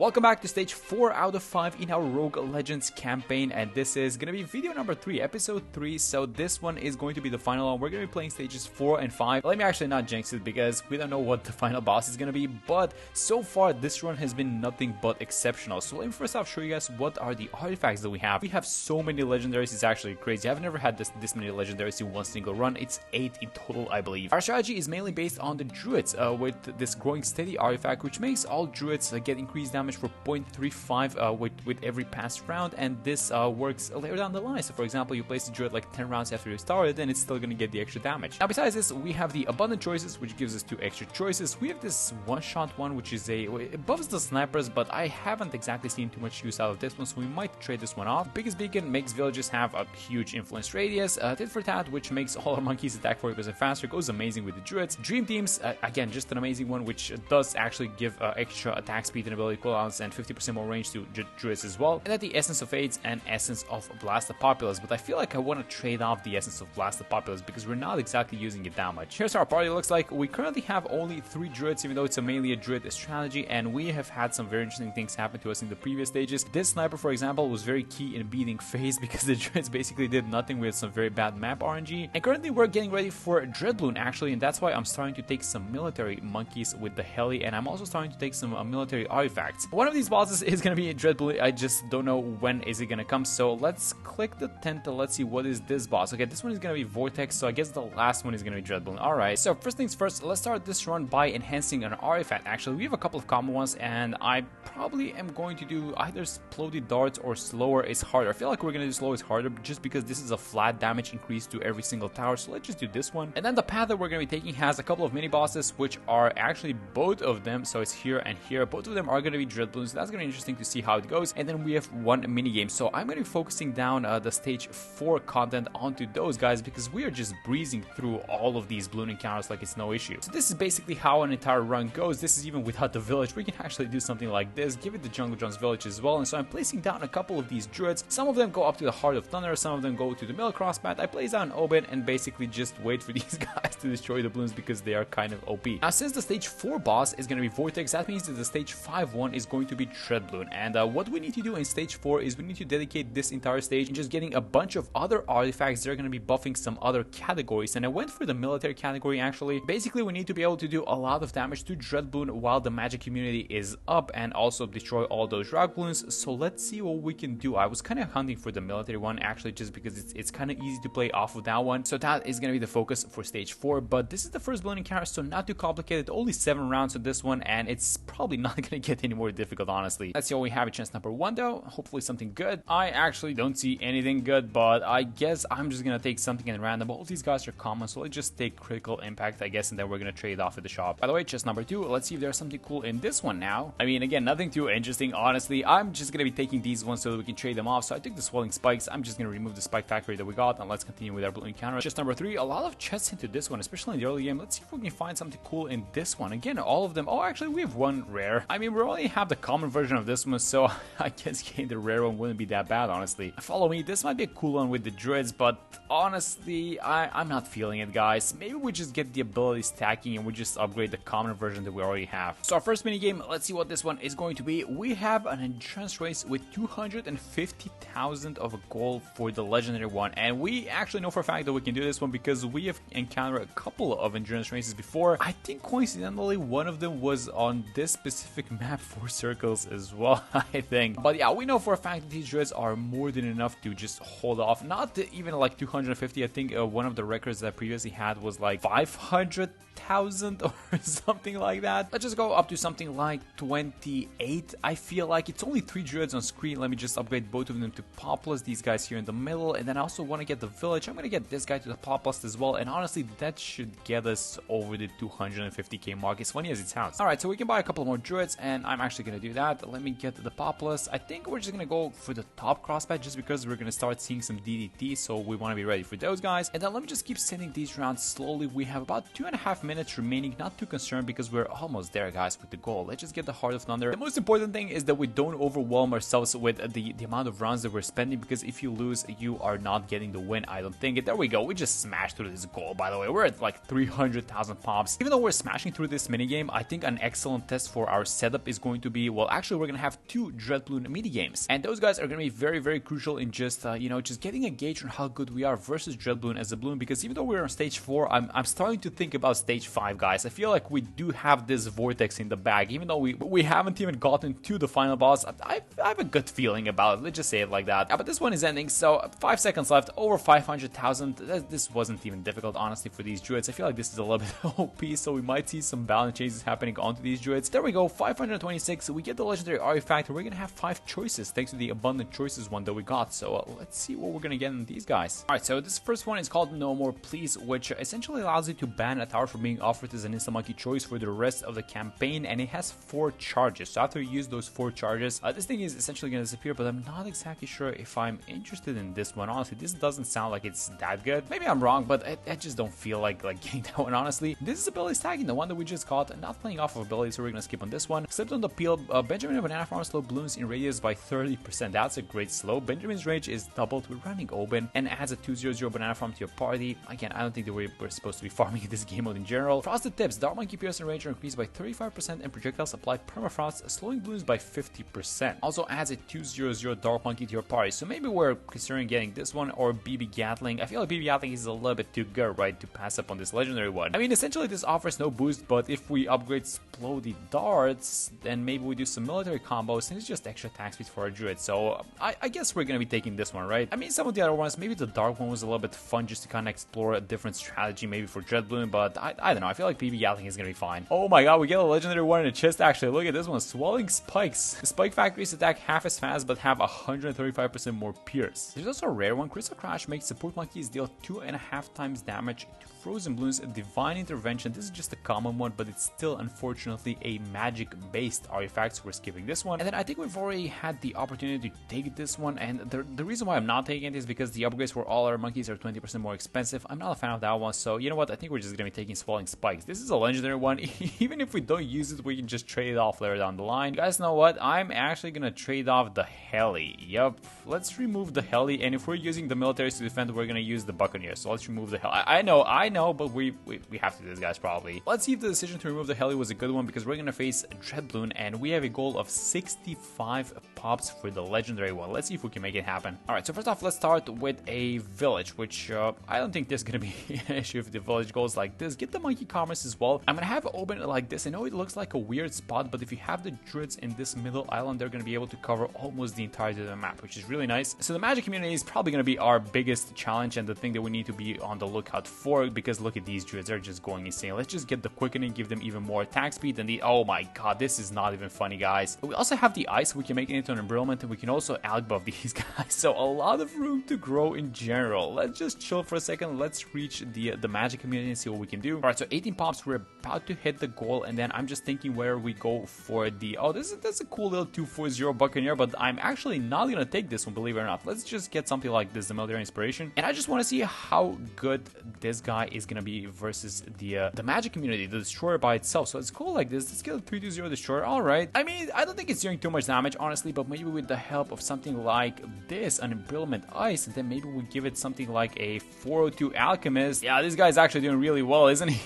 Welcome back to stage 4 out of 5 in our Rogue Legends campaign, and this is going to be video number 3, episode 3, so this one is going to be the final one. We're going to be playing stages 4 and 5. Let me actually not jinx it because we don't know what the final boss is going to be, but so far this run has been nothing but exceptional. So let me first off show you guys what are the artifacts that we have. We have so many legendaries, it's actually crazy. I've never had this many legendaries in one single run. It's 8 in total, I believe. Our strategy is mainly based on the druids with this growing steady artifact, which makes all druids get increased damage for 0.35 with every past round, and this works later down the line. So for example, you place the druid like 10 rounds after you started and it's still gonna get the extra damage. Now besides this, we have the abundant choices, which gives us 2 extra choices. We have this one-shot one, which is it buffs the snipers, but I haven't exactly seen too much use out of this one, so we might trade this one off. Biggest Beacon makes villages have a huge influence radius. Tit for Tat, which makes all our monkeys attack 40% faster, goes amazing with the druids. Dream Teams, again, just an amazing one, which does actually give extra attack speed and ability cooldowns and 50% more range to druids as well. And then the Essence of Fades and Essence of Blast the Populace, but I feel like I want to trade off the Essence of Blast the Populace because we're not exactly using it that much. Here's how our party looks like. We currently have only 3 druids, even though it's mainly a druid strategy, and we have had some very interesting things happen to us in the previous stages. This sniper, for example, was very key in beating FaZe because the druids basically did nothing with some very bad map RNG. And currently we're getting ready for Bloons actually, and that's why I'm starting to take some military monkeys with the heli, and I'm also starting to take some military artifacts. One of these bosses is going to be Bloons. I just don't know when is it going to come, so let's click the tent and let's see what is this boss. Okay, this one is going to be Vortex, so I guess the last one is going to be Bloons. Alright, so first things first, let's start this run by enhancing an artifact. Actually, we have a couple of common ones, and I probably am going to do either Exploded Darts or Slower is Harder. I feel like we're going to do Slower is Harder just because this is a flat damage increase to every single tower, so let's just do this one. And then the path that we're going to be taking has a couple of mini bosses, which are actually both of them, so it's here and here. Both of them are going to be Bloons, so that's going to be interesting to see how it goes. And then we have one mini game, so I'm going to be focusing down the stage 4 content onto those guys because we are just breezing through all of these balloon encounters like it's no issue. So this is basically how an entire run goes. This is even without the village. We can actually do something like this, give it the Jungle John's village as well. And so I'm placing down a couple of these druids. Some of them go up to the Heart of Thunder, some of them go to the middle crosspath. I place down Oben and basically just wait for these guys to destroy the balloons because they are kind of OP. Now since the stage 4 boss is going to be Vortex, that means that the stage 5 one is going to be Bloons. And what we need to do in stage 4 is we need to dedicate this entire stage and just getting a bunch of other artifacts that are going to be buffing some other categories. And I went for the military category actually. Basically we need to be able to do a lot of damage to Bloons while the magic immunity is up and also destroy all those rock balloons. So let's see what we can do. I was kind of hunting for the military one actually just because it's kind of easy to play off of that one. So that is going to be the focus for stage 4, but this is the first balloon encounter, so not too complicated. Only 7 rounds on this one, and it's probably not going to get any more difficult honestly. Let's see what we have at chance number 1 though. Hopefully something good. I actually don't see anything good, but I guess I'm just gonna take something in random. All these guys are common, so let's just take Critical Impact I guess, and then we're gonna trade off at the shop. By the way, chest number 2, let's see if there's something cool in this one now. I mean, again, nothing too interesting honestly. I'm just gonna be taking these ones so that we can trade them off. So I took the Swelling Spikes. I'm just gonna remove the Spike Factory that we got, and let's continue with our balloon encounter. Chest number 3, a lot of chests into this one, especially in the early game. Let's see if we can find something cool in this one. Again, all of them. Oh, actually we have one rare. I mean, we only have the common version of this one, so I guess getting the rare one wouldn't be that bad honestly. Follow me, this might be a cool one with the druids, but honestly I'm not feeling it guys. Maybe we just get the ability stacking and we just upgrade the common version that we already have. So our first mini game, let's see what this one is going to be. We have an endurance race with 250,000 of gold for the legendary one, and we actually know for a fact that we can do this one because we have encountered a couple of endurance races before. I think coincidentally one of them was on this specific map, 4 circles as well I think. But yeah, we know for a fact that these druids are more than enough to just hold off. Not even like 250. I think one of the records that I previously had was like 500,000 or something like that. Let's just go up to something like 28. I feel like it's only 3 druids on screen. Let me just upgrade both of them to Populous, these guys here in the middle, and then I also want to get the village. I'm going to get this guy to the Populous as well, and honestly that should get us over the 250k mark, as funny as it sounds. Alright, so we can buy a couple more druids, and I'm actually going to do that. Let me get the Populous. I think we're just going to go for the top crosspath just because we're going to start seeing some DDT, so we want to be ready for those guys. And then let me just keep sending these rounds slowly. We have about 2.5 minutes minutes remaining. Not too concerned because we're almost there, guys, with the goal. Let's just get the Heart of Thunder. The most important thing is that we don't overwhelm ourselves with the amount of rounds that we're spending, because if you lose, you are not getting the win, I don't think. There we go. We just smashed through this goal, by the way. We're at like 300,000 pops. Even though we're smashing through this minigame, I think an excellent test for our setup is going to be, well, actually, we're going to have 2 Dread Bloon minigames. And those guys are going to be very, very crucial in just, just getting a gauge on how good we are versus Dread Bloon as a Bloon, because even though we're on stage 4, I'm starting to think about stage 5, guys. I feel like we do have this vortex in the bag, even though we haven't even gotten to the final boss. I have a good feeling about it. Let's just say it like that. But this one is ending, so 5 seconds left, over 500,000. This wasn't even difficult, honestly, for these druids. I feel like this is a little bit OP, so we might see some balance changes happening onto these druids. There we go, 526. So we get the legendary artifact, and we're gonna have 5 choices thanks to the abundant choices one that we got. So let's see what we're gonna get in these guys. All right, so this first one is called No More Please, which essentially allows you to ban a tower from being offered as an instant monkey choice for the rest of the campaign, and it has 4 charges. So after you use those 4 charges, this thing is essentially gonna disappear. But I'm not exactly sure if I'm interested in this one. Honestly, this doesn't sound like it's that good. Maybe I'm wrong, but I just don't feel like getting that one, honestly. This is ability stacking, the one that we just got, not playing off of ability, so we're gonna skip on this one. Slipped on the peel. Benjamin and Banana Farm slow Bloons in radius by 30%. That's a great slow. Benjamin's range is doubled with running Oben and adds a 2/0/0 Banana Farm to your party. Again, I don't think that we're supposed to be farming in this game mode in general. Frosted Tips. Dark Monkey Pierce and range are increased by 35% and projectiles apply permafrost, slowing Bloons by 50%. Also adds a 2/0/0 Dark Monkey to your party. So maybe we're considering getting this one or BB Gatling. I feel like BB Gatling is a little bit too good, right, to pass up on this legendary one. I mean, essentially this offers no boost, but if we upgrade Splody Darts, then maybe we do some military combos, and it's just extra attack speed for our druid. So I guess we're gonna be taking this one, right? I mean, some of the other ones, maybe the dark one was a little bit fun just to kind of explore a different strategy, maybe for Dread Bloon, but I don't know. I feel like BB Gatling is gonna be fine. Oh my god, we get a legendary one in the chest, actually. Look at this one, Swelling Spikes. The Spike Factories attack half as fast, but have 135% more pierce. There's also a rare one. Crystal Crash makes support monkeys deal 2.5 times damage to frozen Bloons. Divine Intervention. This is just a common one, but it's still unfortunately a magic-based artifact, so we're skipping this one. And then I think we've already had the opportunity to take this one, and the reason why I'm not taking it is because the upgrades for all our monkeys are 20% more expensive. I'm not a fan of that one, so you know what? I think we're just gonna be taking Swelling Spikes. This is a legendary one. Even if we don't use it, we can just trade it off later down the line. You guys know what? I'm actually gonna trade off the Heli. Yup. Let's remove the Heli, and if we're using the militaries to defend, we're gonna use the Buccaneer. So let's remove the Heli. I know, but we have to do this, guys, probably. Let's see if the decision to remove the Heli was a good one, because we're gonna face Dread Bloon, and we have a goal of 65 pops for the legendary one. Let's see if we can make it happen. Alright, so first off, let's start with a village, which I don't think there's gonna be an issue if the village goes like this. Get the monkey commerce as well. I'm gonna have it open like this. I know it looks like a weird spot, but if you have the druids in this middle island, they're gonna be able to cover almost the entirety of the map, which is really nice. So the magic community is probably gonna be our biggest challenge and the thing that we need to be on the lookout for, because look at these druids, they're just going insane. Let's just get the quickening, give them even more attack speed, and oh my god, this is not even funny, guys. We also have the ice, we can make it into an embrittlement, and we can also out buff these guys, so a lot of room to grow in general. Let's just chill for a second. Let's reach the magic community and see what we can do. All right, so 18 pops, we're about to hit the goal, and then I'm just thinking where we go for the that's a cool little 2/4/0 Buccaneer, but I'm actually not gonna take this one, believe it or not. Let's just get something like this, the military inspiration, and I just want to see how good this guy is gonna be versus the magic community, the destroyer by itself. So it's cool like this. Let's get a 3/2/0 destroyer. All right, I mean, I don't think it's doing too much damage, honestly, but maybe with the help of something like this, an embrittlement ice, and then maybe we give it something like a 402 alchemist. Yeah, this guy's actually doing really well, isn't he?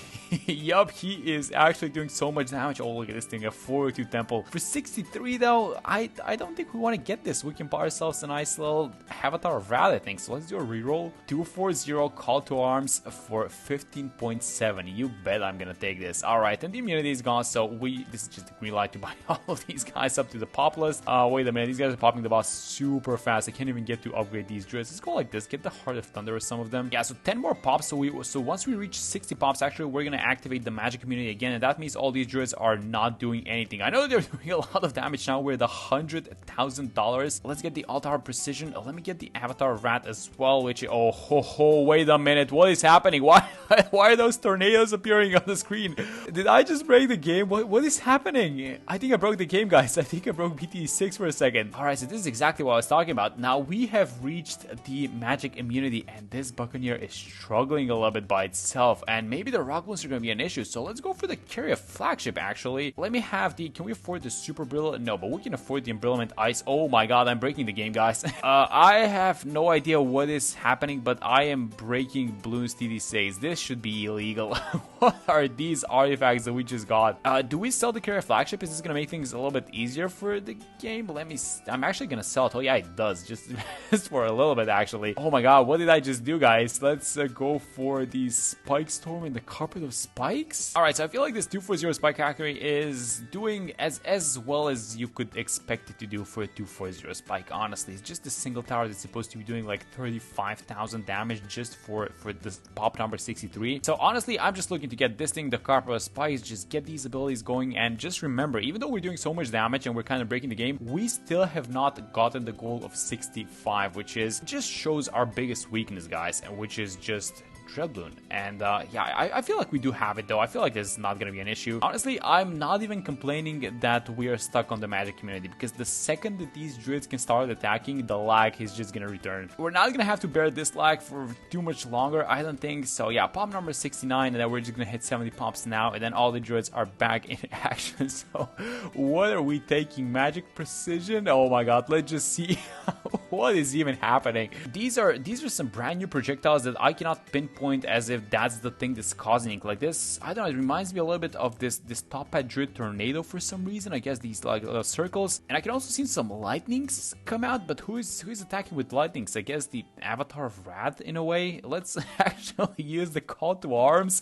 Yup, he is actually doing so much damage. Oh, look at this thing, a 402 temple for 63 though. I don't think we want to get this. We can buy ourselves a nice little Avatar of Wrath, I think. So let's do a reroll. 2/4/0 call to arms for 15.7. You bet I'm gonna take this. All right, and the immunity is gone, so this is just a green light to buy all of these guys up to the pop list. Wait a minute, these guys are popping the boss super fast. I can't even get to upgrade these druids. Let's go like this. Get the Heart of Thunder with some of them. Yeah, so 10 more pops. So once we reach 60 pops, actually, we're gonna activate the magic community again, and that means all these druids are not doing anything. I know they're doing a lot of damage now. We're at $100,000. Let's get the Altar of Precision. Let me get the Avatar of Wrath as well, which, oh ho ho, wait a minute, what is happening? Why are those tornadoes appearing on the screen? Did I just break the game? What is happening? I think I broke the game, guys. I think I broke BT6 for a second. All right, so this is exactly what I was talking about. Now we have reached the magic immunity, and this Buccaneer is struggling a little bit by itself, and maybe the rock balloons are going to be an issue, so let's go for the carrier flagship, actually. Let me have the... Can we afford the super brilliant? No, but we can afford the brilliant ice. Oh my god, I'm breaking the game, guys. I have no idea what is happening, but I am breaking Bloons TD6. This should be illegal. What are these artifacts that we just got? Do we sell the carrier flagship? Is this going to make things a little bit easier for the game? I'm actually going to sell it. Oh yeah, it does. Just for a little bit, actually. Oh my god, what did I just do, guys? Let's go for the Spike Storm in the Carpet of Spikes. Alright, so I feel like this 240 Spike Factory is doing as well as you could expect it to do for a 240 Spike, honestly. It's just a single tower that's supposed to be doing like 35,000 damage just for this pop number 63. So honestly, I'm just looking to get this thing, the Carpet of Spikes, just get these abilities going, and just remember, even though we're doing so much damage and we're kind of breaking the game, we still have not gotten the goal of 65, which is just shows our biggest weakness, guys, and which is just Bloon. And yeah, I feel like we do have it though. I feel like this is not gonna be an issue. Honestly, I'm not even complaining that we are stuck on the magic community, because the second that these druids can start attacking, the lag is just gonna return. We're not gonna have to bear this lag for too much longer, I don't think. So yeah, pop number 69, and then we're just gonna hit 70 pops now, and then all the druids are back in action. So what are we taking? Magic precision? Oh my god, let's just see what is even happening. These are some brand new projectiles that I cannot pinpoint as if that's the thing that's causing it. Like this, I don't know, it reminds me a little bit of this top hat druid tornado for some reason. I guess these like circles, and I can also see some lightnings come out, but who is attacking with lightnings? I guess the avatar of Rad in a way. Let's actually use the call to arms.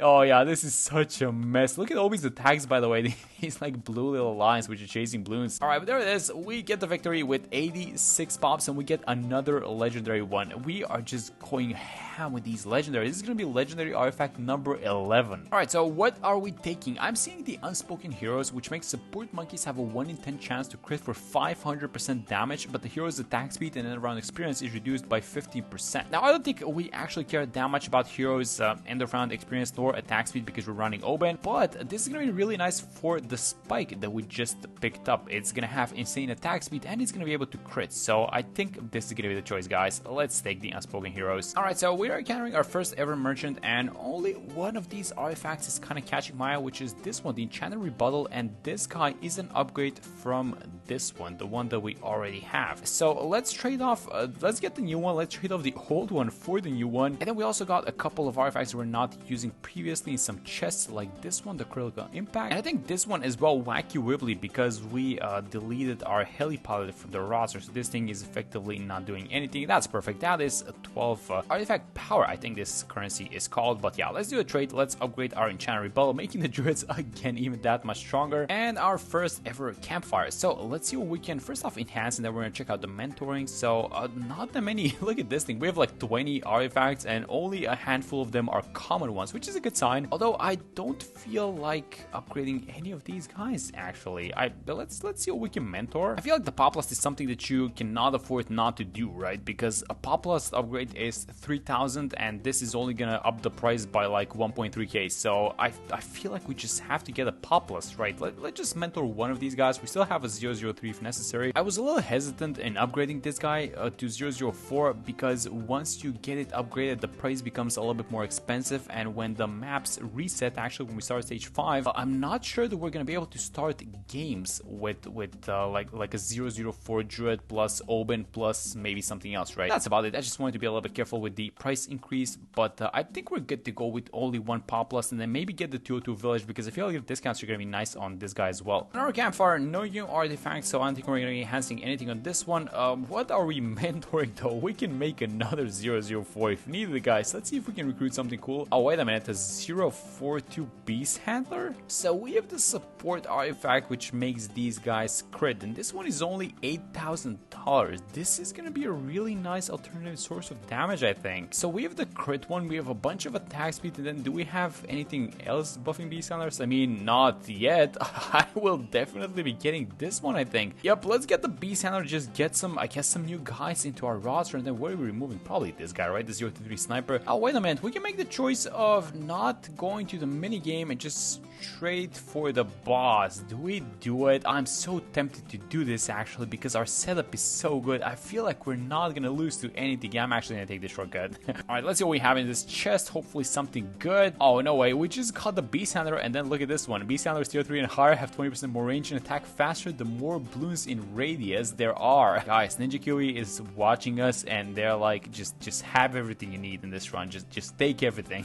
Oh yeah, this is such a mess. Look at all these attacks, by the way. These like blue little lines which are chasing Bloons. Alright, but there it is. We get the victory with 86 pops, and we get another legendary one. We are just going ham with these legendaries. This is going to be legendary artifact number 11. Alright, so what are we taking? I'm seeing the Unspoken Heroes, which makes support monkeys have a 1 in 10 chance to crit for 500% damage, but the hero's attack speed and end-of-round experience is reduced by 15%. Now, I don't think we actually care that much about heroes' end-of-round experience nor attack speed because we're running Oben, but this is going to be really nice for the Spike that we just picked up. It's going to have insane attack speed, and it's going to be able to crit, so I think this is going to be the choice, guys. Let's take the Unspoken Heroes. Alright, so we are encountering our first ever merchant, and only one of these artifacts is kind of catching my eye, which is this one, the Enchanted Rebuttal, and this guy is an upgrade from this one, the one that we already have. So let's trade off, let's get the new one, let's trade off the old one for the new one, and then we also got a couple of artifacts we're not using previously in some chests, like this one, the Critical Impact, and I think this one as well, Wacky Wibbly, because we deleted our Helipilot from the roster, so this thing is effectively not doing anything. That's perfect. That is a 12 artifact power, I think this currency is called. But yeah, let's do a trade. Let's upgrade our Enchanted Rebuttal, making the druids again even that much stronger, and our first ever campfire. So let's see what we can first off enhance, and then we're gonna check out the mentoring. So not that many. Look at this thing, we have like 20 artifacts and only a handful of them are common ones, which is a good sign, although I don't feel like upgrading any of these guys actually. But let's see what we can mentor. I feel like the Poplust is something that you cannot afford not to do, right? Because a Poplust upgrade is 3,000, and this is only gonna up the price by like 1.3k. So I feel like we just have to get a Poplust, right? Let's just mentor one of these guys. We still have a 003 if necessary. I was a little hesitant in upgrading this guy to 004 because once you get it upgraded, the price becomes a little bit more expensive, and when the maps reset, actually when we start stage 5, I'm not sure that we're gonna be able to start games with like a 004 druid plus Oben plus maybe something else, right? That's about it. I just wanted to be a little bit careful with the price increase, but I think we're good to go with only one Poplust, and then maybe get the 202 village, because I feel like the discounts are gonna be nice on this guy as well. On our campfire, no new artifacts, so I don't think we're gonna be enhancing anything on this one. What are we mentoring though? We can make another 004 if needed, guys. Let's see if we can recruit something cool. Oh wait a minute, a 042 Beast Handler? So we have the support artifact which makes these guys crit, and this one is only $8,000. This is gonna be a really nice alternative source of damage, I think. So we have the crit one, we have a bunch of attack speed, and then do we have anything else buffing Beast Handlers? I mean, not yet. I will definitely be getting this one, I think. Yep, let's get the Beast Handler, just get some, I guess, some new guys into our roster, and then what are we removing? Probably this guy, right? The 023 Sniper. Oh, wait a minute, we can make the choice of not going to the mini game and just straight for the boss. Do we do it? I'm so tempted to do this actually because our setup is so good. I feel like we're not gonna lose to anything. Yeah, I'm actually gonna take this shortcut. Alright, let's see what we have in this chest. Hopefully something good. Oh, no way. We just got the Beast Handler, and then look at this one. Beast Handlers tier 3 and higher have 20% more range and attack faster the more balloons in radius there are. Guys, Ninja Kiwi is watching us, and they're like, just have everything you need in this run. Just take everything.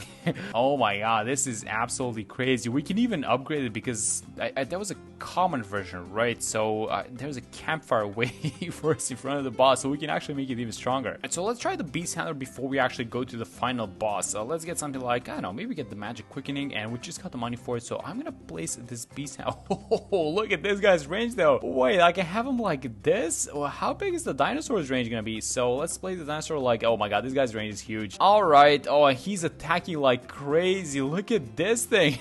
Oh my god, this is absolutely crazy. We can even upgrade it because that was a common version, right? So there's a campfire waiting for us in front of the boss, so we can actually make it even stronger. And so let's try the Beast Handler before we actually go to the final boss. Let's get something like, I don't know, maybe get the magic quickening, and we just got the money for it, so I'm gonna place this Beast Handler. Oh, look at this guy's range though. Wait, I can have him like this? Well, how big is the dinosaur's range gonna be? So let's play the dinosaur like, oh my god, this guy's range is huge. Alright, oh, he's attacking like crazy. Look at this thing.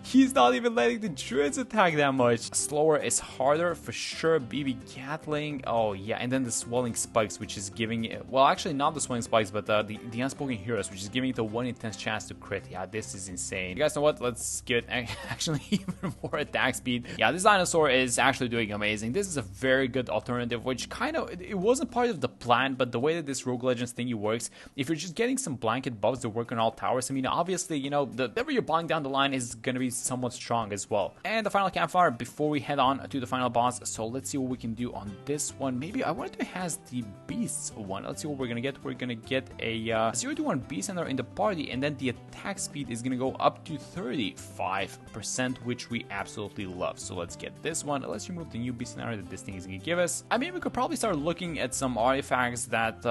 He's not even letting the druids attack that much. Slower is harder for sure. BB Gatling. Oh yeah, and then the swelling spikes, which is giving it, well, actually not the swelling spikes, but the unspoken heroes, which is giving it a 1 in 10 chance to crit. Yeah, this is insane. You guys know what? Let's give it actually even more attack speed. Yeah, this dinosaur is actually doing amazing. This is a very good alternative, which kind of, it wasn't part of the plan, but the way that this Rogue Legends thingy works, if you're just getting some blanket buffs that work on all towers, I mean, obviously, you know, whatever you're buying down the line is going to be somewhat strong as well. And the final campfire before we head on to the final boss. So let's see what we can do on this one. Maybe I wanted to has the beasts one. Let's see what we're going to get. We're going to get a 0-1 beast handler in the party, and then the attack speed is going to go up to 35%, which we absolutely love. So let's get this one. Let's remove the new beast handler that this thing is going to give us. I mean, we could probably start looking at some artifacts that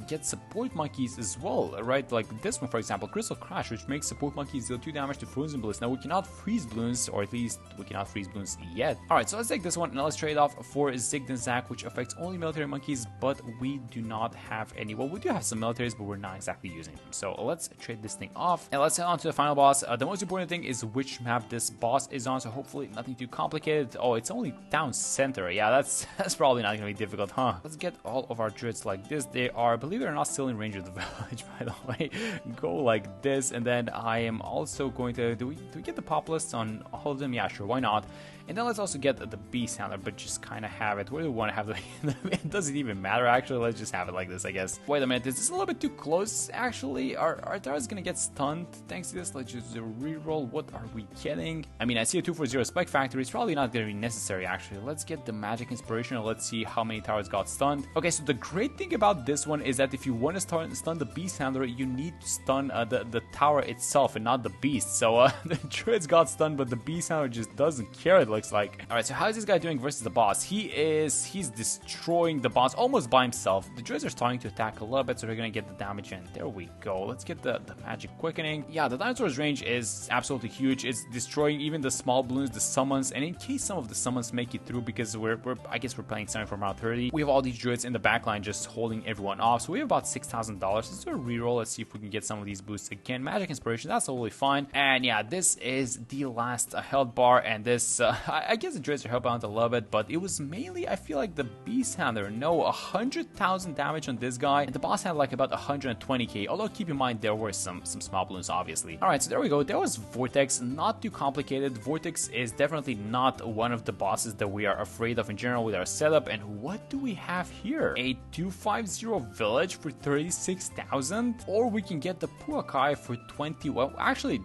get support monkeys as well, right? Like this one, for example, Crystal Crash, which makes support monkeys deal 2 damage to frozen balloons. Now we cannot freeze balloons, or at least we cannot freeze balloons yet. Alright, so let's take this one and let's trade off for Zigd and Zack, which affects only military monkeys, but we do not have any. Well, we do have some militaries, but we're not exactly using them. So let's trade this thing off and let's head on to the final boss. The most important thing is which map this boss is on, so hopefully nothing too complicated. Oh, it's only town center. Yeah, that's probably not gonna be difficult, huh? Let's get all of our druids like this. They are, believe it or not, still in range of the village, by the way. Go like this, and then I am also going to, do we get the pop lists on all of them? Yeah, sure, why not? And then let's also get the beast handler, but just kind of have it. Where do we want to have the it doesn't even matter, actually. Let's just have it like this, I guess. Wait a minute, this is a little bit too close, actually. Our tower is gonna get stunned thanks to this. Let's just reroll. What are we getting? I mean, I see a 240 spike factor. It's probably not gonna be necessary, actually. Let's get the magic inspiration and let's see how many towers got stunned. Okay, so the great thing about this one is that if you want to stun the beast handler, you need to stun the tower itself and not the beast. So the druids got stunned, but the beast handler just doesn't care, it looks like. Alright, so how is this guy doing versus the boss? He's destroying the boss almost by himself. The druids are starting to attack a little bit, so they're gonna get the damage in. There we go. Let's get the magic quickening. Yeah, the dinosaur's range is absolutely huge. It's destroying even the small balloons, the summons, and in case some of the summons make it through, because I guess we're playing starting from round 30, we have all these druids in the backline just holding everyone off. So we have about $6,000. Let's do a reroll. Let's see if we can get some of these boosts again. Magic inspiration, that's totally fine. And yeah, this is the last health bar, and this I guess the druids are helping out a little bit, but it was mainly, I feel like, the beast handler. No, 100,000 damage on this guy, and the boss had like about 120k, although keep in mind there were some small balloons, obviously. Alright, so there we go. There was Vortex. Not too complicated. Vortex is definitely not one of the bosses that we are afraid of in general with our setup. And what do we have here? A 250 village for 36,000, or we can get the Puakai for 20. Well, actually,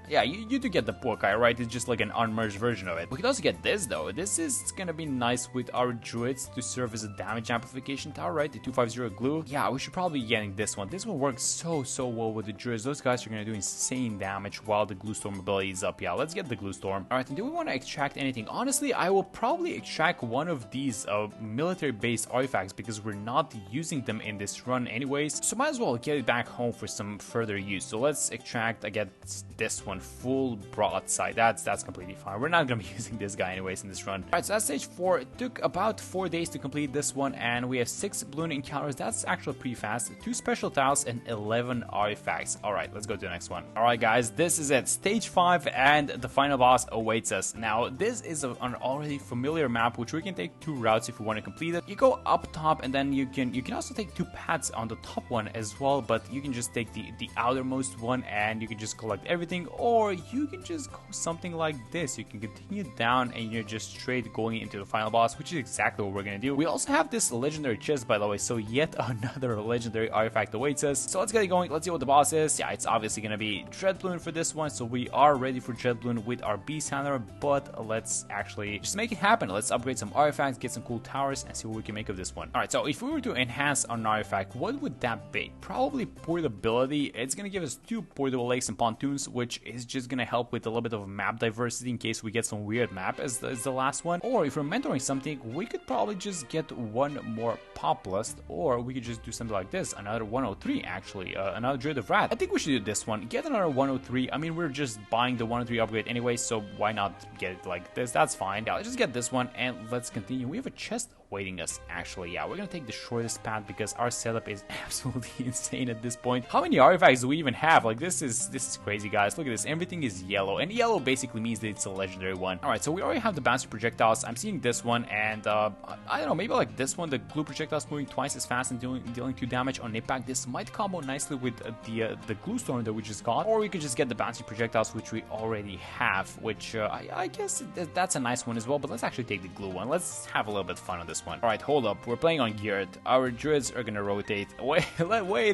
yeah, you do get the Puakai, right? It's just like an unmerged version of it. We could also get this though. This is gonna be nice with our druids to serve as a damage amplification tower, right? The 250 glue. Yeah, we should probably be getting this one. This one works so well with the druids. Those guys are gonna do insane damage while the glue storm ability is up. Yeah, let's get the glue storm. Alright, and do we want to extract anything? Honestly, I will probably extract one of these military based artifacts because we're not using them in this run anyways, so might as well get it back home for some further use. So let's extract, I get this one, full broadside. That's completely fine. We're not gonna be using this guy anyways in this run. Alright, so that's stage 4. It took about 4 days to complete this one, and we have 6 balloon encounters. That's actually pretty fast. 2 special tiles and 11 artifacts. Alright, let's go to the next one. Alright guys, this is it. Stage 5, and the final boss awaits us. Now, this is an already familiar map, which we can take 2 routes if we want to complete it. You go up top, and then you can also take 2 paths on the top one as well, but you can just take the outermost one, and you can just collect everything, or you can just go something like this. You can continue down and you're just straight going into the final boss, which is exactly what we're gonna do. We also have this legendary chest, by the way, so yet another legendary artifact awaits us. So let's get it going. Let's see what the boss is. Yeah, it's obviously gonna be Dread Bloon for this one, so we are ready for Dread Bloon with our Beast Handler, but let's actually just make it happen. Let's upgrade some artifacts, get some cool towers, and see what we can make of this one. Alright, so if we were to enhance an artifact, what would that be? Probably portability. It's gonna give us 2 portable lakes and pontoons, which is just gonna help with a little bit of map diversity in case we get some weird map as the last one. Or if we're mentoring something, we could probably just get 1 more Pop Lust, or we could just do something like this, another 103 actually, another Druid of Wrath. I think we should do this one, get another 103. I mean, we're just buying the 103 upgrade anyway, so why not get it like this? That's fine. Yeah, let's just get this one and let's continue. We have a chest waiting us actually. Yeah, we're gonna take the shortest path because our setup is absolutely insane at this point. How many artifacts do we even have? Like, this is crazy, guys. Look at this, everything is yellow, and yellow basically means that it's a legendary one. All right, so we already have the bouncy projectiles. I'm seeing this one, and I don't know, maybe like this one, the glue projectiles moving twice as fast and dealing 2 damage on impact. This might combo nicely with the glue storm that we just got, or we could just get the bouncy projectiles, which we already have, which I guess that's a nice one as well. But let's actually take the glue one. Let's have a little bit of fun on this one. Alright, hold up. We're playing on geared. Our druids are gonna rotate. Wait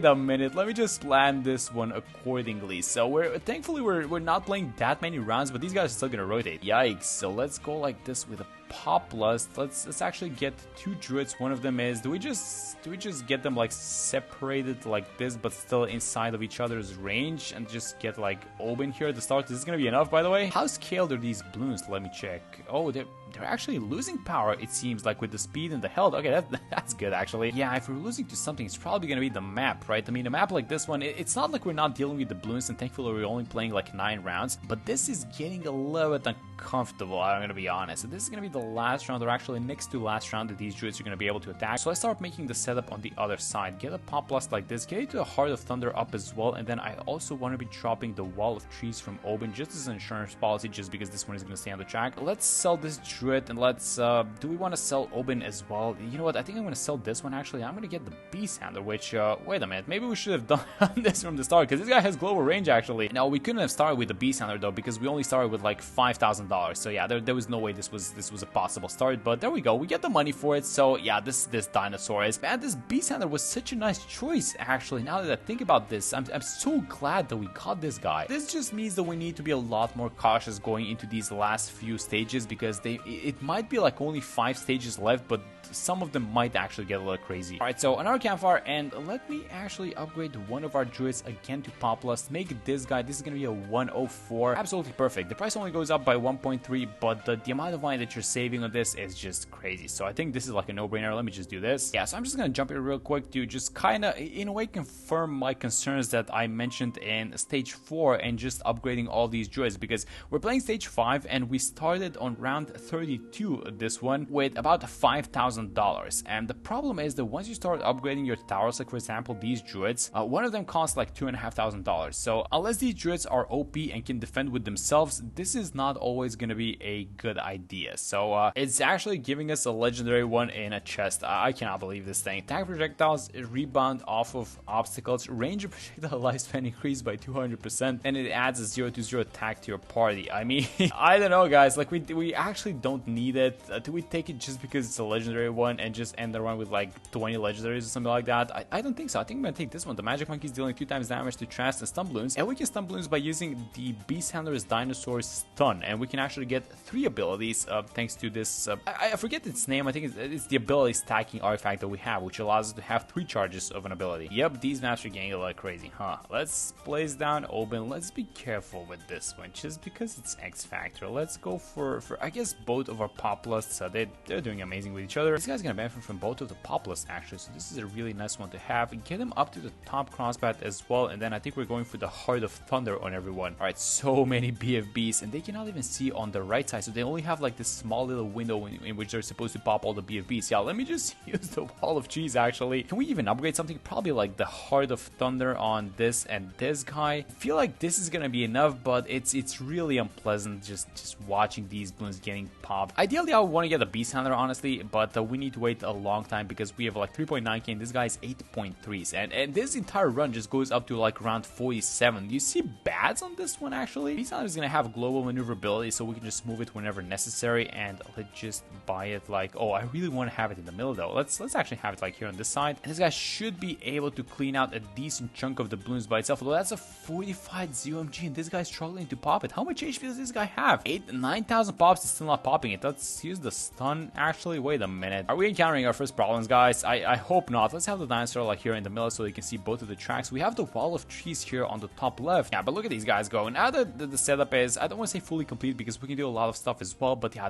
a minute. Let me just plan this one accordingly. So thankfully we're not playing that many rounds, but these guys are still gonna rotate. Yikes. So let's go like this with a Pop Lust. Let's actually get 2 druids. One of them is, do we just get them like separated like this but still inside of each other's range and just get like Oben here at the start? This is gonna be enough, by the way. How scaled are these Bloons? Let me check. Oh, they're actually losing power, it seems like, with the speed and the health. Okay, that's good actually. Yeah, if we're losing to something, it's probably gonna be the map, right? I mean, a map like this one, it's not like we're not dealing with the Bloons, and thankfully we're only playing like 9 rounds, but this is getting a little bit uncomfortable, I'm gonna be honest. So this is gonna be the last round, or actually next to last round, that these druids are gonna be able to attack. So I start making the setup on the other side. Get a Pop Lust like this, get into a Heart of Thunder up as well, and then I also want to be dropping the Wall of Trees from Oben just as an insurance policy, just because this one is gonna stay on the track. Let's sell this druid, and let's do we want to sell Oben as well? You know what, I think I'm gonna sell this one actually. I'm gonna get the Beast Handler, which wait a minute, maybe we should have done this from the start, because this guy has global range actually. Now, we couldn't have started with the Beast Handler though, because we only started with like $5,000, so yeah, there was no way this was a possible start, but there we go, we get the money for it. So yeah, this dinosaur is, man, this Beast Handler was such a nice choice actually. Now that I think about this, I'm so glad that we got this guy. This just means that we need to be a lot more cautious going into these last few stages, because it might be like only 5 stages left, but some of them might actually get a little crazy. Alright, so another campfire, and let me actually upgrade one of our druids again to Pop Lust. Make this guy, this is gonna be a 104. Absolutely perfect. The price only goes up by 1.3, but the amount of money that you're saving on this is just crazy. So I think this is like a no-brainer. Let me just do this. Yeah, so I'm just gonna jump in real quick to just kind of, in a way, confirm my concerns that I mentioned in stage 4 and just upgrading all these druids, because we're playing stage 5 and we started on round 32 this one with about $5,000, and the problem is that once you start upgrading your towers, like for example these druids, one of them costs like $2,500. So unless these druids are OP and can defend with themselves, this is not always gonna be a good idea. So it's actually giving us a legendary one in a chest. I cannot believe this thing. Attack projectiles, rebound off of obstacles, range of projectile lifespan increased by 200%, and it adds a 0-0 attack to your party. I mean, I don't know, guys, like we actually don't need it. Do we take it just because it's a legendary one and just end the run with like 20 legendaries or something like that? I don't think so. I think I'm gonna take this one. The Magic Monkey is dealing 2 times damage to trash and stun Bloons, and we can stun Bloons by using the Beast Handler's Dinosaur Stun, and we can actually get 3 abilities thanks to this. I forget its name. I think it's the ability stacking artifact that we have, which allows us to have 3 charges of an ability. Yep, these maps are getting a little crazy, huh? Let's place down Oben. Let's be careful with this one, just because it's X Factor. Let's go for I guess both of our Pop Lusts. They're doing amazing with each other. This guy's gonna benefit from both of the Pop Lusts actually, so this is a really nice one to have. Get him up to the top crossbat as well, and then I think we're going for the Heart of Thunder on everyone. Alright, so many BFBs, and they cannot even see see on the right side. So they only have like this small little window in which they're supposed to pop all the BFBs. Yeah, let me just use the wall of cheese actually. Can we even upgrade something? Probably like the Heart of Thunder on this and this guy. I feel like this is gonna be enough, but it's really unpleasant just watching these balloons getting popped. Ideally, I would want to get a Beast Handler, honestly, but we need to wait a long time because we have like 3.9k and this guy's 8.3s. And this entire run just goes up to like around 47. You see bads on this one actually? Beast Handler is gonna have global maneuverability, so we can just move it whenever necessary. And let's just buy it like, oh, I really want to have it in the middle though. Let's actually have it like here on this side. And this guy should be able to clean out a decent chunk of the balloons by itself. Although that's a 45 ZOMG and this guy's struggling to pop it. How much HP does this guy have? 9,000 pops is still not popping it. Let's use the stun actually. Wait a minute. Are we encountering our first problems, guys? I hope not. Let's have the dinosaur like here in the middle so you can see both of the tracks. We have the wall of trees here on the top left. Yeah, but look at these guys go. Now the setup is, I don't want to say fully complete because we can do a lot of stuff as well, but yeah,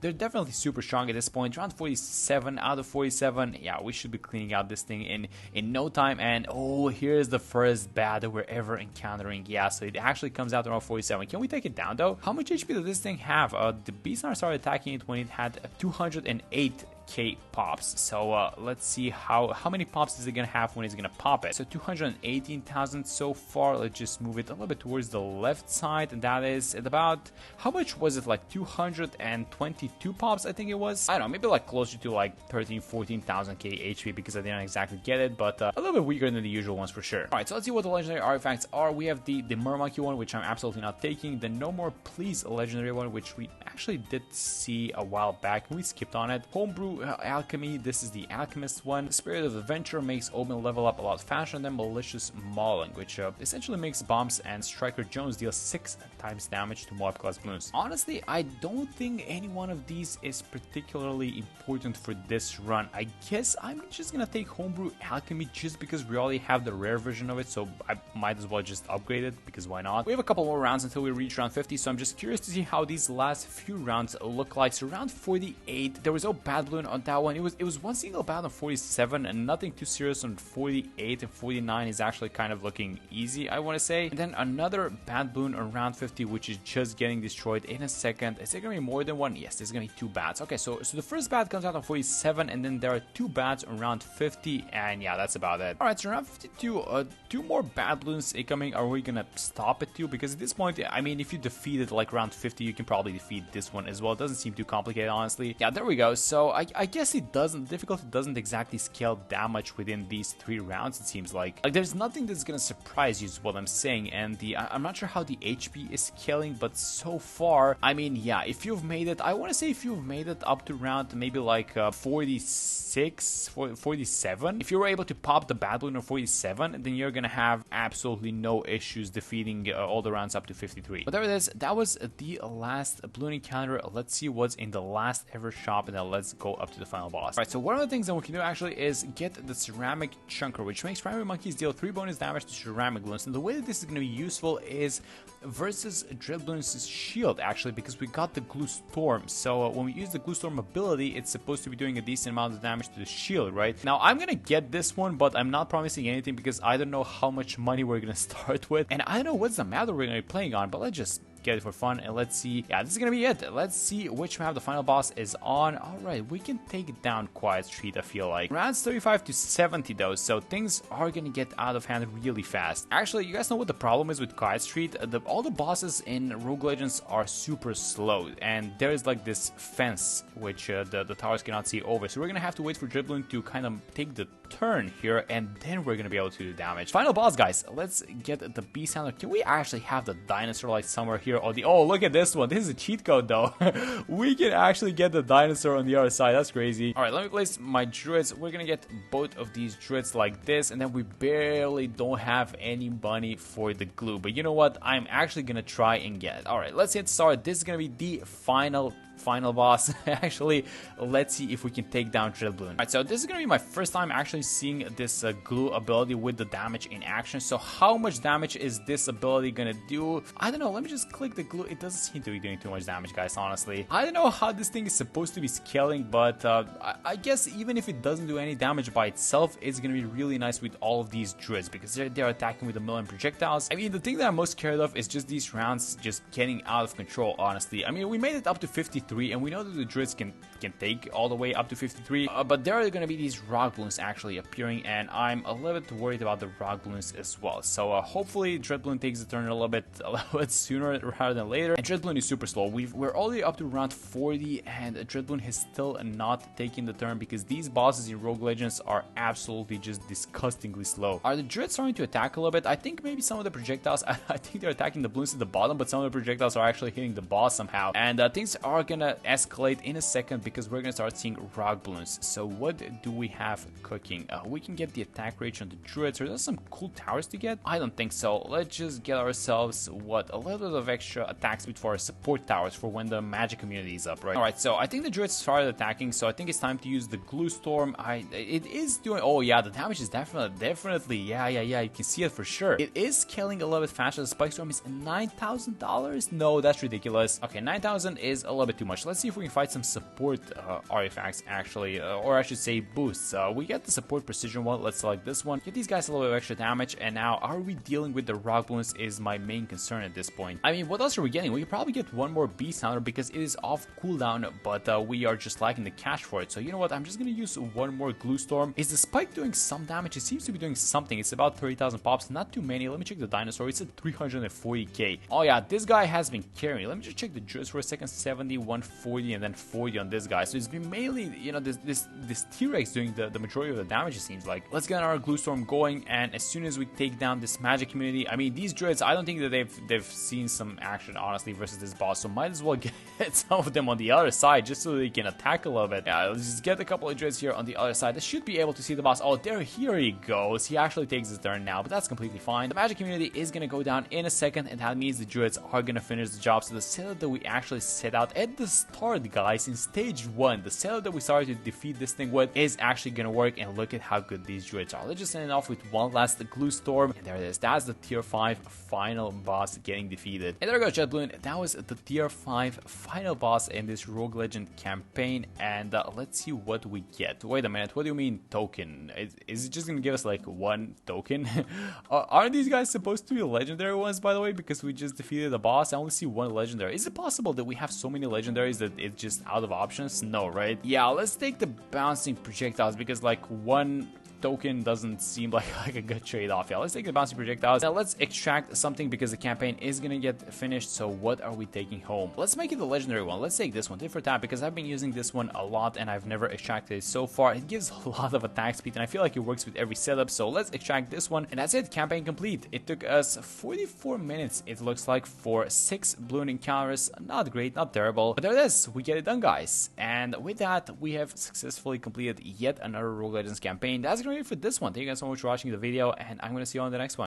they're definitely super strong at this point. Around 47 out of 47. Yeah, we should be cleaning out this thing in no time. And oh, here's the first bad that we're ever encountering. Yeah, so it actually comes out around 47. Can we take it down though? How much HP does this thing have? The Beast Hunter started attacking it when it had 208k pops. So let's see how many pops is it gonna have when it's gonna pop it. So 218,000 so far. Let's just move it a little bit towards the left side, and that is at about, how much was it, like 222 pops I think it was. I don't know, maybe like closer to like 14,000 k HP because I didn't exactly get it, but a little bit weaker than the usual ones for sure. All right, so let's see what the legendary artifacts are. We have the Mermonkey one, which I'm absolutely not taking. The No More Please legendary one, which we actually did see a while back and we skipped on it. Homebrew Alchemy, this is the Alchemist one. Spirit of Adventure makes Omen level up a lot faster than Malicious Mauling, which essentially makes Bombs and Striker Jones deal 6 times damage to mob class balloons. Honestly, I don't think any one of these is particularly important for this run. I guess I'm just gonna take Homebrew Alchemy just because we already have the rare version of it, so I might as well just upgrade it because why not? We have a couple more rounds until we reach round 50, so I'm just curious to see how these last few rounds look like. So round 48, there was no bad balloon on that one. It was one single bad on 47 and nothing too serious on 48, and 49 is actually kind of looking easy, I want to say. And then another bad balloon on round 50, which is just getting destroyed in a second. Is there gonna be more than one? Yes, there's gonna be 2 bats. Okay, so the first bat comes out on 47, and then there are 2 bats on round 50, and yeah, that's about it. All right, so round 52, 2 more bad balloons incoming. Are we gonna stop at 2? Because at this point, I mean, if you defeat it like round 50, you can probably defeat this one as well. It doesn't seem too complicated, honestly. Yeah, there we go. So I guess the difficulty doesn't exactly scale that much within these 3 rounds, it seems like. Like, there's nothing that's gonna surprise you is what I'm saying, and I'm not sure how the HP is scaling, but so far, I mean, yeah, if you've made it, I want to say if you've made it up to round maybe like 46, 47, if you were able to pop the bad balloon on 47, then you're gonna have absolutely no issues defeating all the rounds up to 53. But there it is. That was the last balloon encounter. Let's see what's in the last ever shop, and then let's go up to the final boss. All right, so one of the things that we can do actually is get the ceramic chunker, which makes primary monkeys deal 3 bonus damage to ceramic balloons. And the way that this is going to be useful is versus Dread Bloons' shield, actually, because we got the Glue Storm. So when we use the Glue Storm ability, it's supposed to be doing a decent amount of damage to the shield, right? Now, I'm going to get this one, but I'm not promising anything because I don't know how much money we're going to start with. And I don't know what's the map that we're going to be playing on, but let's just get it for fun and let's see. Yeah, this is gonna be it. Let's see which map the final boss is on. All right, we can take it down Quiet Street, I feel like. Rounds 35 to 70 though, so things are gonna get out of hand really fast. Actually, you guys know what the problem is with Quiet Street? All the bosses in Rogue Legends are super slow, and there's like this fence which the towers cannot see over, so we're gonna have to wait for Dribbling to kind of take the turn here, and then we're gonna be able to do damage. Final boss, guys. Let's get the Beast Handler. Can we actually have the dinosaur like somewhere here? Or oh, look at this one. This is a cheat code though. We can actually get the dinosaur on the other side. That's crazy. All right, let me place my druids. We're gonna get both of these druids like this, and then we barely don't have any money for the glue, but you know what, I'm actually gonna try and get it. All right, let's hit start. This is gonna be the final final boss. Actually, let's see if we can take down Dread Bloon. Alright, so this is gonna be my first time actually seeing this glue ability with the damage in action. So how much damage is this ability gonna do? I don't know. Let me just click the glue. It doesn't seem to be doing too much damage, guys, honestly. I don't know how this thing is supposed to be scaling, but I guess even if it doesn't do any damage by itself, it's gonna be really nice with all of these druids because they're attacking with a million projectiles. I mean, the thing that I'm most scared of is just these rounds just getting out of control, honestly. I mean, we made it up to 53, and we know that the druids can take all the way up to 53, but there are gonna be these rock balloons actually appearing, and I'm a little bit worried about the rock balloons as well. So hopefully Dread Bloon takes the turn a little bit sooner rather than later. And Dread Bloon is super slow. We're already up to round 40, and Dread Bloon has still not taken the turn because these bosses in Rogue Legends are absolutely just disgustingly slow. Are the druids starting to attack a little bit? I think maybe some of the projectiles, I think they're attacking the balloons at the bottom, but some of the projectiles are actually hitting the boss somehow. And things are gonna escalate in a second because we're gonna start seeing rock balloons. So what do we have cooking? We can get the attack rate on the druids. Are there some cool towers to get? I don't think so. Let's just get ourselves, what, a little bit of extra attack speed for our support towers for when the magic community is up, right? Alright, so I think the druids started attacking, so I think it's time to use the glue storm. It is doing, oh yeah, the damage is definitely, yeah, you can see it for sure. It is scaling a little bit faster. The spike storm is $9,000. No, that's ridiculous. Okay, 9,000 is a little bit too much. Let's see if we can find some support artifacts actually, or I should say boosts. We get the support precision one. Let's select this one. Get these guys a little bit of extra damage, and now are we dealing with the rock balloons is my main concern at this point. I mean, what else are we getting? We could probably get one more beast hunter because it is off cooldown, but we are just lacking the cash for it. So you know what? I'm just gonna use one more glue storm. Is the spike doing some damage? It seems to be doing something. It's about 30,000 pops, not too many. Let me check the dinosaur. It's at 340k. Oh yeah, this guy has been carrying. Let me just check the druids for a second. 70, 140, and then 40 on this guy. So it's been mainly, you know, this T-Rex doing the majority of the damage, it seems like. Let's get our glue storm going, and as soon as we take down this magic community, I mean, these druids, I don't think that they've seen some action, honestly, versus this boss, so might as well get some of them on the other side just so they can attack a little bit. Yeah, let's just get a couple of druids here on the other side. They should be able to see the boss. Oh, here he goes. He actually takes his turn now, but that's completely fine. The magic community is gonna go down in a second, and that means the druids are gonna finish the job. So the setup that we actually set out at the start, guys, in stage 1, the setup that we started to defeat this thing with is actually gonna work, and look at how good these druids are. Let's just end off with one last glue storm, and there it is. That's the tier 5 final boss getting defeated. And there we go, Dread Bloon. That was the tier 5 final boss in this Rogue Legend campaign, and let's see what we get. Wait a minute, what do you mean token? Is it just gonna give us like one token? Aren't these guys supposed to be legendary ones, by the way, because we just defeated the boss? I only see one legendary. Is it possible that we have so many legendaries that it's just out of options? No, right? Yeah, let's take the bouncing projectiles because like one token doesn't seem like a good trade-off. Yeah, let's take the bouncing projectiles. Now let's extract something because the campaign is gonna get finished. So what are we taking home? Let's make it the legendary one. Let's take this one, tit for tat, because I've been using this one a lot and I've never extracted it so far. It gives a lot of attack speed and I feel like it works with every setup. So let's extract this one, and that's it. Campaign complete. It took us 44 minutes, it looks like, for 6 balloon encounters. Not great, not terrible, but there it is. We get it done, guys. And with that, we have successfully completed yet another Rogue Legends campaign. That's gonna be it for this one. Thank you guys so much for watching the video, and I'm gonna see you on the next one.